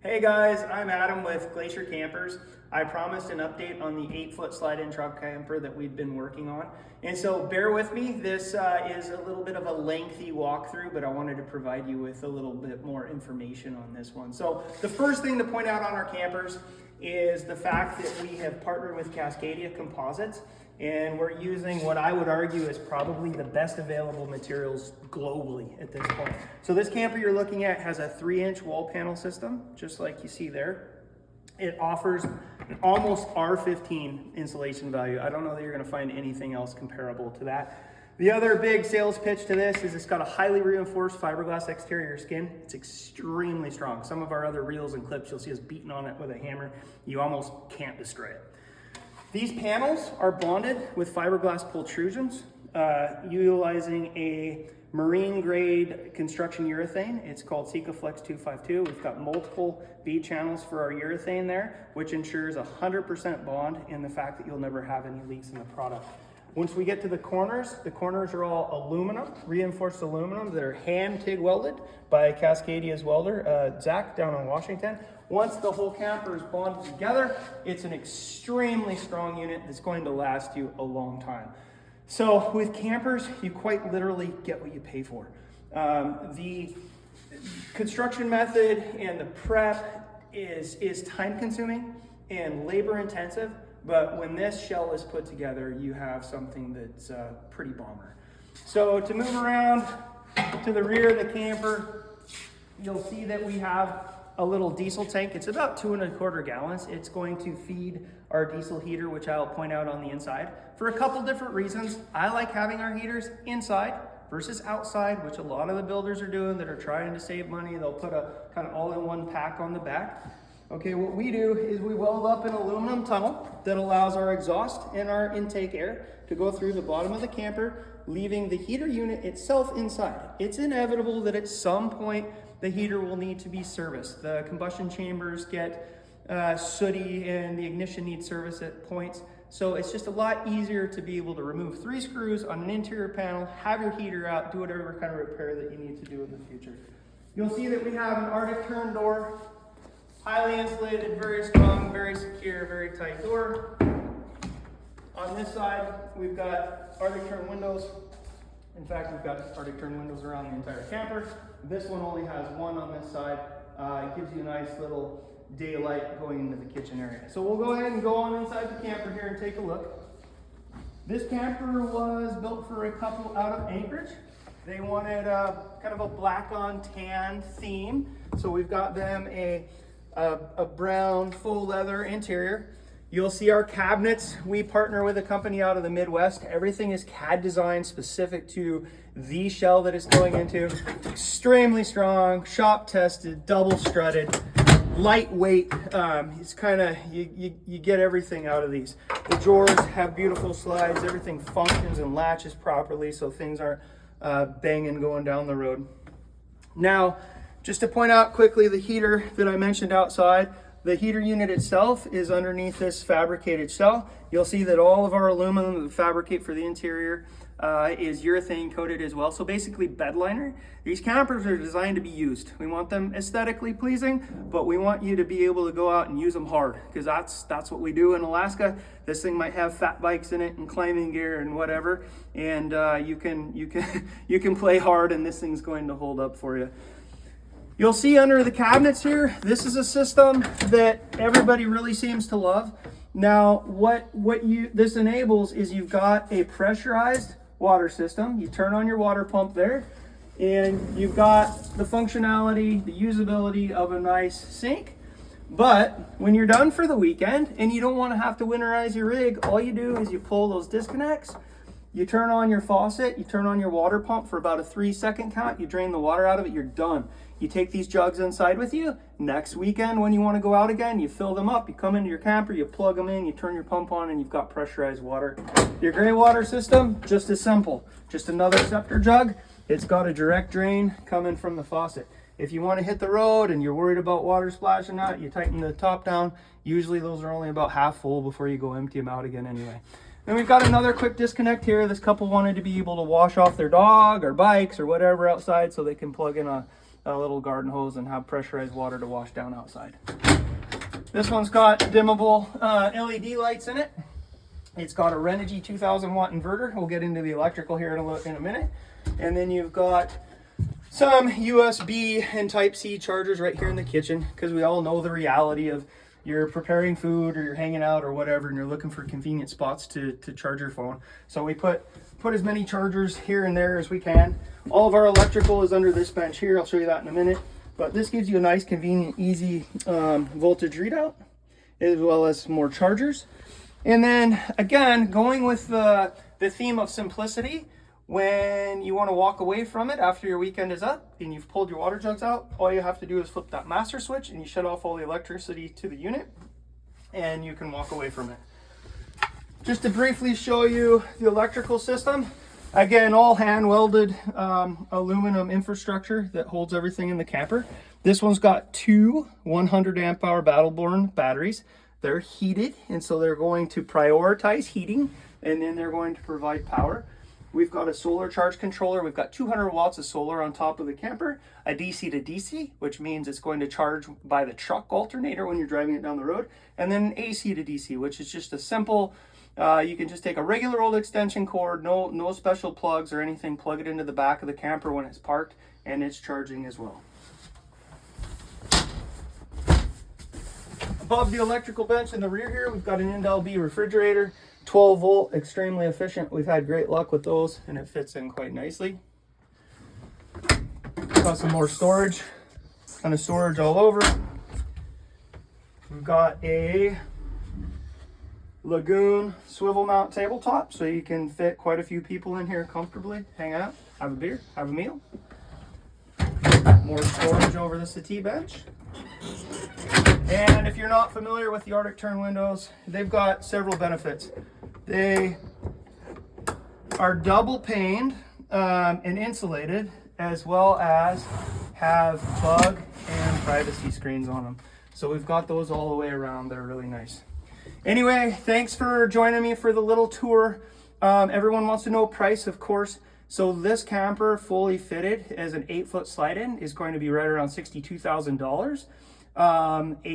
Hey guys, I'm Adam with Glacier Campers. I promised an update on the 8-foot slide-in truck camper that we've been working on. And so bear with me, this is a little bit of a lengthy walkthrough, but I wanted to provide you with a little bit more information on this one. So the first thing to point out on our campers is the fact that we have partnered with Cascadia Composites, and we're using what I would argue is probably the best available materials globally at this point. So this camper you're looking at has a 3-inch wall panel system, just like you see there. It offers an almost R15 insulation value. I don't know that you're gonna find anything else comparable to that. The other big sales pitch to this is it's got a highly reinforced fiberglass exterior skin. It's extremely strong. Some of our other reels and clips, you'll see us beating on it with a hammer. You almost can't destroy it. These panels are bonded with fiberglass protrusions, utilizing a marine grade construction urethane. It's called Sikaflex 252. We've got multiple bead channels for our urethane there, which ensures 100% bond in the fact that you'll never have any leaks in the product. Once we get to the corners are all aluminum, reinforced aluminum that are hand TIG welded by Cascadia's welder, Zach, down in Washington. Once the whole camper is bonded together, it's an extremely strong unit that's going to last you a long time. So with campers, you quite literally get what you pay for. The construction method and the prep is time consuming and labor intensive, but when this shell is put together, you have something that's pretty bomber. So to move around to the rear of the camper, you'll see that we have a little diesel tank. It's about 2¼ gallons. It's going to feed our diesel heater, which I'll point out on the inside, for a couple different reasons. I like having our heaters inside versus outside, which a lot of the builders are doing that are trying to save money. They'll put a kind of all-in-one pack on the back. Okay, what we do is we weld up an aluminum tunnel that allows our exhaust and our intake air to go through the bottom of the camper, leaving the heater unit itself inside. It's inevitable that at some point the heater will need to be serviced. The combustion chambers get sooty and the ignition needs service at points. So it's just a lot easier to be able to remove 3 screws on an interior panel, have your heater out, do whatever kind of repair that you need to do in the future. You'll see that we have an Arctic turn door, highly insulated, very strong, very secure, very tight door. On this side, we've got Arctic turn windows. In fact, we've got Arctic turn windows around the entire camper. This one only has one on this side. It gives you a nice little daylight going into the kitchen area. So we'll go ahead and go on inside the camper here and take a look. This camper was built for a couple out of Anchorage. They wanted kind of a black on tan theme. So we've got them a brown faux leather interior. You'll see our cabinets. We partner with a company out of the Midwest. Everything is CAD designed specific to the shell that it's going into. Extremely strong, shop tested, double strutted, lightweight. It's kind of, you get everything out of these. The drawers have beautiful slides. Everything functions and latches properly so things aren't banging going down the road. Now, just to point out quickly the heater that I mentioned outside, the heater unit itself is underneath this fabricated shell. You'll see that all of our aluminum that we fabricate for the interior is urethane coated as well. So basically bed liner. These campers are designed to be used. We want them aesthetically pleasing, but we want you to be able to go out and use them hard, because that's what we do in Alaska. This thing might have fat bikes in it and climbing gear and whatever, and you can play hard, and this thing's going to hold up for you. You'll see under the cabinets here, this is a system that everybody really seems to love. Now, what this enables is you've got a pressurized water system. You turn on your water pump there, and you've got the functionality, the usability of a nice sink. But when you're done for the weekend and you don't want to have to winterize your rig, all you do is you pull those disconnects, you turn on your faucet, you turn on your water pump for about a 3-second count, you drain the water out of it, you're done. You take these jugs inside with you. Next weekend when you want to go out again, you fill them up, you come into your camper, you plug them in, you turn your pump on, and you've got pressurized water. Your gray water system, just as simple. Just another Scepter jug. It's got a direct drain coming from the faucet. If you want to hit the road and you're worried about water splashing out, you tighten the top down. Usually those are only about half full before you go empty them out again anyway. Then we've got another quick disconnect here. This couple wanted to be able to wash off their dog or bikes or whatever outside, so they can plug in a a little garden hose and have pressurized water to wash down outside. This one's got dimmable LED lights in it. It's got a Renogy 2000 watt inverter. We'll get into the electrical here in a minute. And then you've got some USB and Type-C chargers right here in the kitchen, because we all know the reality of you're preparing food or you're hanging out or whatever and you're looking for convenient spots to charge your phone. So we put as many chargers here and there as we can. All of our electrical is under this bench here. I'll show you that in a minute. But this gives you a nice, convenient, easy voltage readout, as well as more chargers. And then again, going with the theme of simplicity, when you want to walk away from it after your weekend is up and you've pulled your water jugs out, all you have to do is flip that master switch and you shut off all the electricity to the unit and you can walk away from it. Just to briefly show you the electrical system, again, all hand welded aluminum infrastructure that holds everything in the camper. This one's got two 100 amp hour Battleborn batteries. They're heated, and so they're going to prioritize heating, and then they're going to provide power. We've got a solar charge controller. We've got 200 watts of solar on top of the camper, a DC to DC, which means it's going to charge by the truck alternator when you're driving it down the road, and then AC to DC, which is just a simple, you can just take a regular old extension cord, no special plugs or anything, plug it into the back of the camper when it's parked, and it's charging as well. Above the electrical bench in the rear here, we've got an Indelb refrigerator. 12 volt, extremely efficient. We've had great luck with those and it fits in quite nicely. Got some more storage, kind of storage all over. We've got a Lagoon swivel mount tabletop, so you can fit quite a few people in here comfortably, hang out, have a beer, have a meal. More storage over the settee bench. And if you're not familiar with the Arctic Tern windows, they've got several benefits. They are double paned and insulated, as well as have bug and privacy screens on them. So we've got those all the way around. They're really nice. Anyway, thanks for joining me for the little tour. Everyone wants to know price, of course. So this camper, fully fitted as an 8-foot slide-in, is going to be right around $62,000. A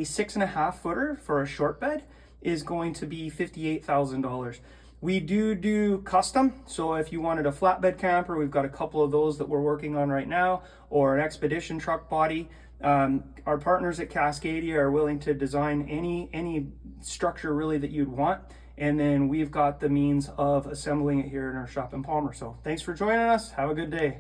6.5 footer for a short bed is going to be $58,000. We do custom, so if you wanted a flatbed camper, we've got a couple of those that we're working on right now, or an expedition truck body. Our partners at Cascadia are willing to design any structure really that you'd want, and then we've got the means of assembling it here in our shop in Palmer. So thanks for joining us. Have a good day.